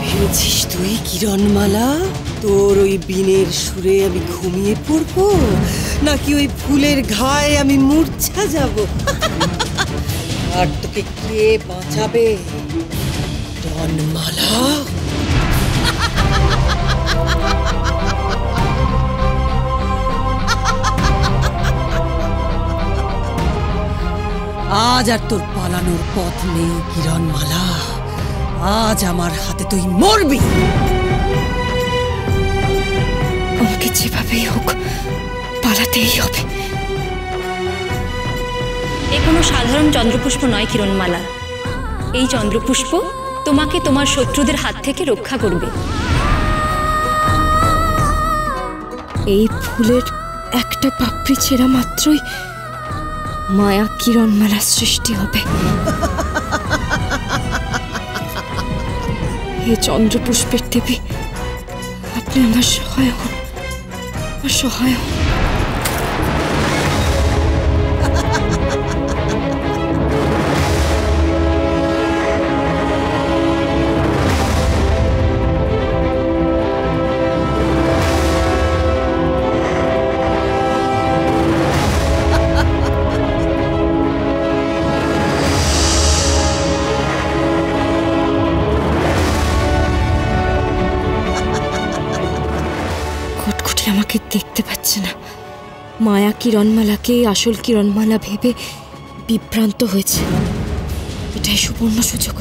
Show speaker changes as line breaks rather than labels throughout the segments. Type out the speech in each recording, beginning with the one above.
ভেবেছিস তুই কিরণমালা তোর ওই বিনের সুরে আমি ঘুমিয়ে পড়বো নাকি ওই ফুলের ঘায়ে আমি মূর্ছা যাব? আর তোকে কে বাঁচাবে কিরণমালা? আজ আর তোর পালানোর পথ নেই কিরণমালা। আজ আমার হাতে তুই মরবি।
আমাকে যেভাবেই হোক পালাতেই হবে।
এ কোনো সাধারণ চন্দ্রপুষ্প নয় কিরণমালা। এই চন্দ্রপুষ্প তোমাকে তোমার শত্রুদের হাত থেকে রক্ষা করবে।
এই ফুলের একটা পাপড়ি ছেঁড়া মাত্রই মায়া কিরণমালার সৃষ্টি হবে। এই চন্দ্রপুষ্পের দেবী, আপনি আমার সহায় হন, আমার সহায় হন। আমাকে দেখতে পাচ্ছে না। মায়া কিরণমালাকে আসল কিরণমালা ভেবে বিভ্রান্ত হয়েছে। এটাই সুবর্ণ সুযোগ।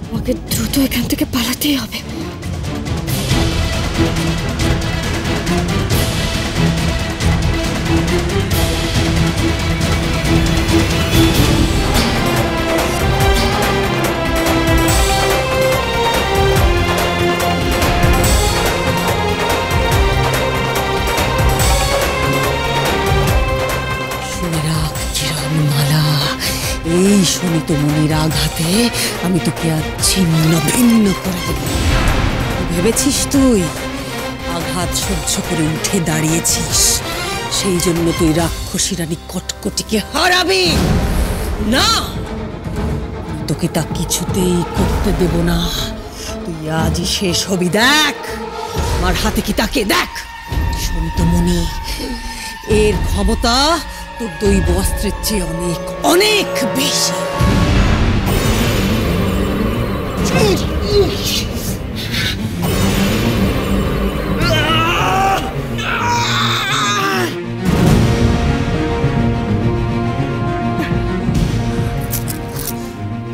আমাকে দ্রুত এখান থেকে পালাতেই হবে।
এই শোনিত মনির আঘাতে আমি তোকে আর ছিন্ন ভিন্ন করে দেব। ভেবেছিস তুই আঘাত সহ্য করে উঠে দাঁড়িয়েছিস সেই জন্য তুই রাক্ষসী রানী কটকটিকে হারাবি না? তোকে তা কিছুতেই করতে দেব না। তুই আজই শেষ হবি। দেখ আমার হাতে কি, তাকে দেখ। শোনিত মনি, এর ক্ষমতা তোর দৈব অস্ত্রের চেয়ে অনেক অনেক বেশি।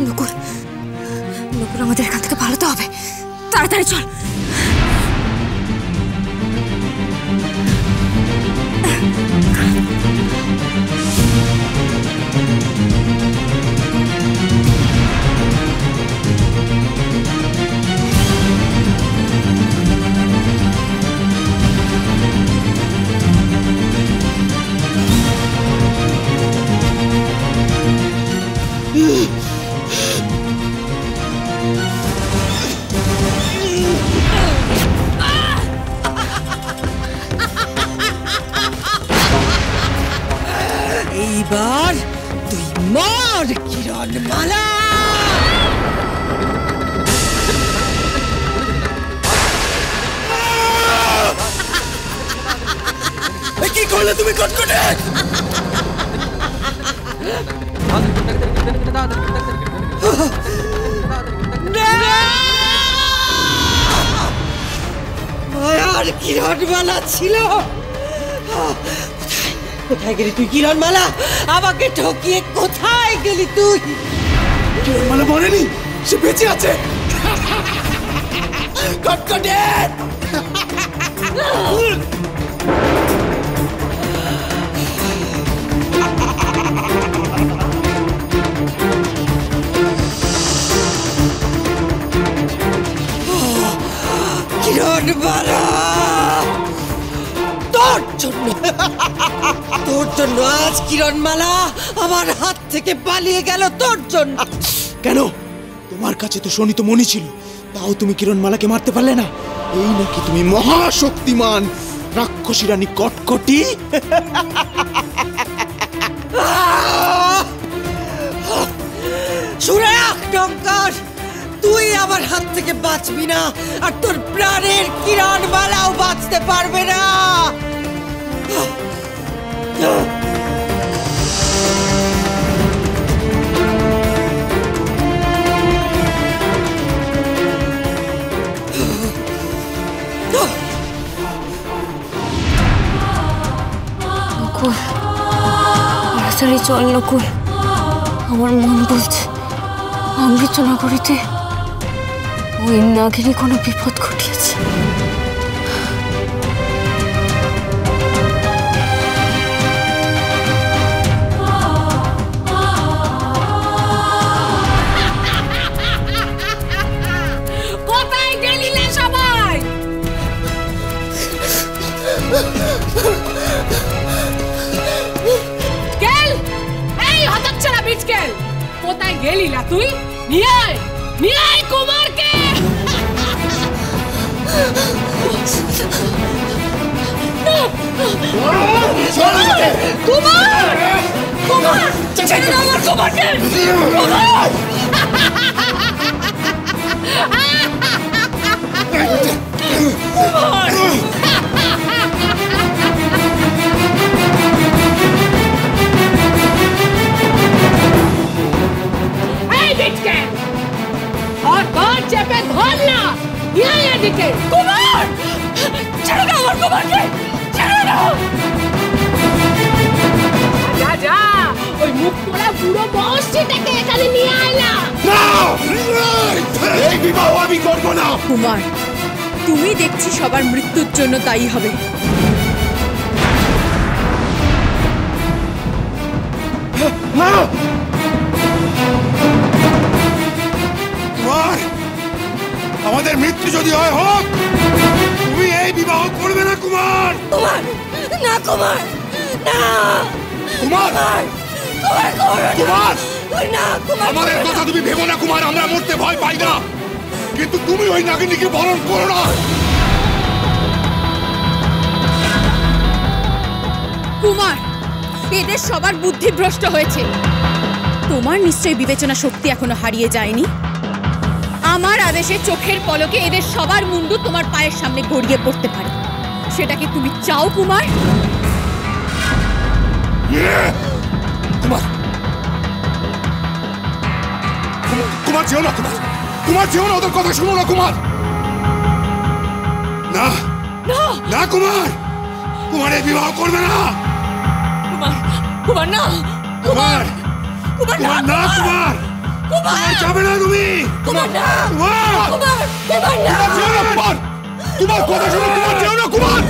নকুল, নকুল, আমাদের এখান থেকে পালাতে হবে। তাড়াতাড়ি চল।
এইবার তুই মর কিরণমালা। কি করলে তুমি কটকটে? মায়ার কিরণমালা ছিল। কোথায় গেলি তুই কিরণমালা? আমাকে ঠকিয়ে কোথায় গেলি তুই?
কিরণমালা মরেনি, সে বেঁচে আছে। কটকটে
কিরণমালা, তোর জন্য আজ কিরণমালা আমার হাত থেকে পালিয়ে গেল। তোর জন্য।
কেন? তোমার কাছে তো শোনিত মনি ছিল, তাও তুমি কিরণমালাকে মারতে পারলে না। এই নাকি তুমি মহাশক্তিমান রাক্ষসী রানী কটকটি?
আমার হাত থেকে বাঁচবি না, আর তোর প্রাণের কিরণমালাও বাঁচতে পারবে না।
নকুল, তাড়াতাড়ি চল নকুল। আমার মন বলছে অমৃতনগরীতে ওই নাগিনী কোনো বিপদ ঘটিয়েছে।
কোথায় গেলিলে সবাই? গেল এই হতচ্ছাড়া বিচকেল, কোথায় গেলিলা তুই? নিয়ে আয় কুমারকে। কুমার, কুমার, ছেড়ে দাও আমার কুমারকে। কুমার, চেপে ধর না, এদিকে। কুমার, ছেড়ে দাও আমার কুমারকে, ছেড়ে দাও। যা যা, ওই মুখ পোড়া বুড়ো বয়সটাকে এখানে নিয়ে আয়লা।
এই বিবাহ আমি করবো না।
কুমার, তুমি দেখছি সবার মৃত্যুর জন্য দায়ী হবে।
কুমার, আমাদের মৃত্যু যদি হয় হোক, তুমি এই বিবাহ করবে না কুমার।
কুমার, না কুমার, না
কুমার, কুমার,
না কুমার,
আমাদের কথা তুমি ভেবো না কুমার। আমরা মরতে ভয় পাই না, কিন্তু তুমি ওই নাগিনীকে বরণ করো না।
কুমার, এদের সবার বুদ্ধি ভ্রষ্ট হয়েছে। তোমার নিশ্চয়ই বিবেচনা শক্তি এখনো হারিয়ে যায়নি। আমার আদেশে চোখের পলকে এদের সবার মুন্ডু তোমার পায়ের সামনে গড়িয়ে পড়তে পারে। সেটা কি তুমি চাও কুমার?
কুমার, কুমার যেও না। কুমার, কুমার যেও না, ওদের কথা শুনো না কুমার। না না কুমার, কুমার এই বিবাহ করবে না।
কুমার, কুমার না,
কুমার,
কুমার
কুমার না, কুমার, কুমার যাবে না তুমি।
কুমার না,
কুমার,
কুমার, কুমার না,
কুমার যেও না। কুমার, তোমার কথা শুনো। কুমার যেও না। কুমার,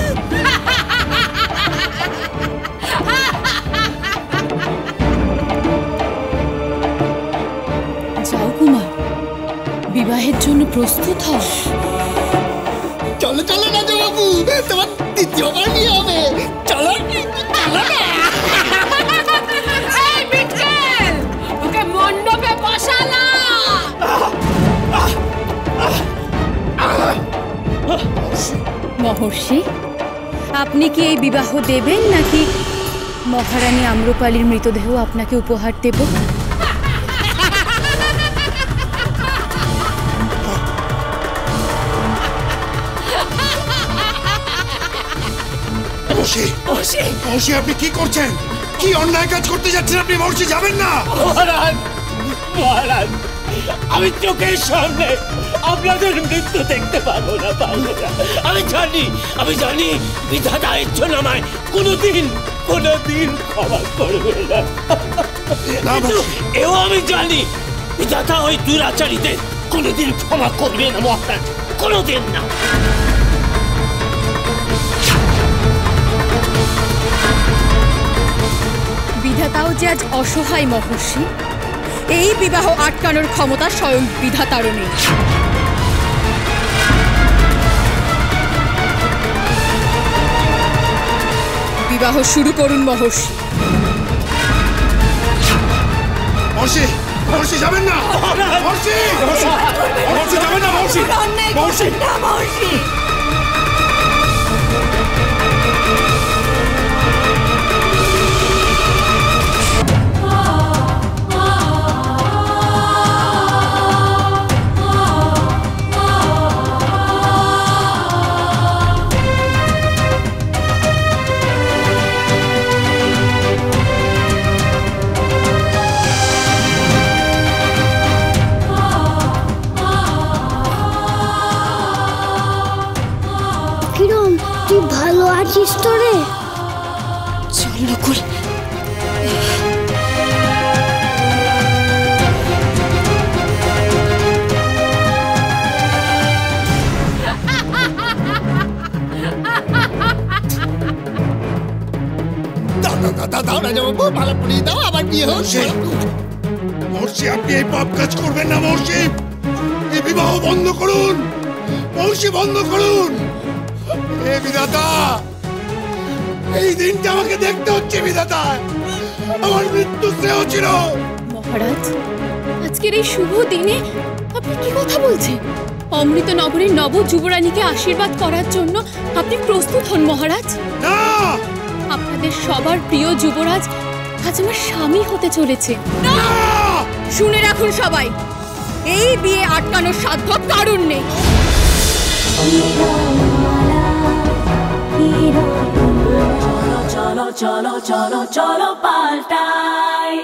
যাও কুমার, বিবাহের জন্য প্রস্তুত হও।
চলো চলো না বাবু, তোমার দ্বিতীয়বার বিয়ে হবে। চলো চলো না।
এই বিটকেল, ওকে মণ্ডপে বসালা। মহর্ষি, আপনি কি এই বিবাহ দেবেন নাকি মহারানী আম্রপালির মৃতদেহ আপনাকে উপহার দেব?
মহর্ষি, আপনি কি করছেন? কি অন্যায় কাজ করতে যাচ্ছেন আপনি? মহর্ষি যাবেন না।
মহারাজ, মহারাজ, আমি চোখের সামনে আপনাদের মৃত্যু দেখতে পারবো না। আমি জানি বিধাতা এর জন্য আমায় কোনোদিন ক্ষমা করবে না। কিন্তু এও আমি জানি বিধাতা ওই দুরাচারীদের কোনোদিন ক্ষমা করবে না মহারাজ, কোনোদিন না।
বিধাতাও যে আজ অসহায় মহর্ষি, এই বিবাহ আটকানোর ক্ষমতা স্বয়ং বিধাতারও নেই। বিবাহ শুরু করুন মহর্ষি।
মহর্ষি, মহর্ষি যাবেন না। মহর্ষি, মহর্ষি যাবেন না। মহর্ষি, মহর্ষি,
মহর্ষি।
দাও রাজাবাবু, মালা পরিয়ে দাও, আবার বিয়ে হোক।
মহর্ষি, আপনি এই পাপ কাজ করবেন না মহর্ষি। এই বিবাহ বন্ধ করুন মহর্ষি, বন্ধ করুন। হে বিধাতা, এই দিনটা আমাকে দেখতে হচ্ছে বিধাতা। আমার মৃত্যু শ্রেয় ছিল।
মহারাজ, আজকের এই শুভ দিনে আপনি কি কথা বলছেন? অমৃত নগরীর নব যুবরানীকে আশীর্বাদ করার জন্য আপনি প্রস্তুত হন মহারাজ।
না,
আপনাদের সবার প্রিয় যুবরাজ আজ আমার স্বামী হতে চলেছে। শুনে রাখুন সবাই, এই বিয়ে আটকানোর সাধ্য কারণ নেই।
চলো চলো চলো চলো চলো পাল্টাই।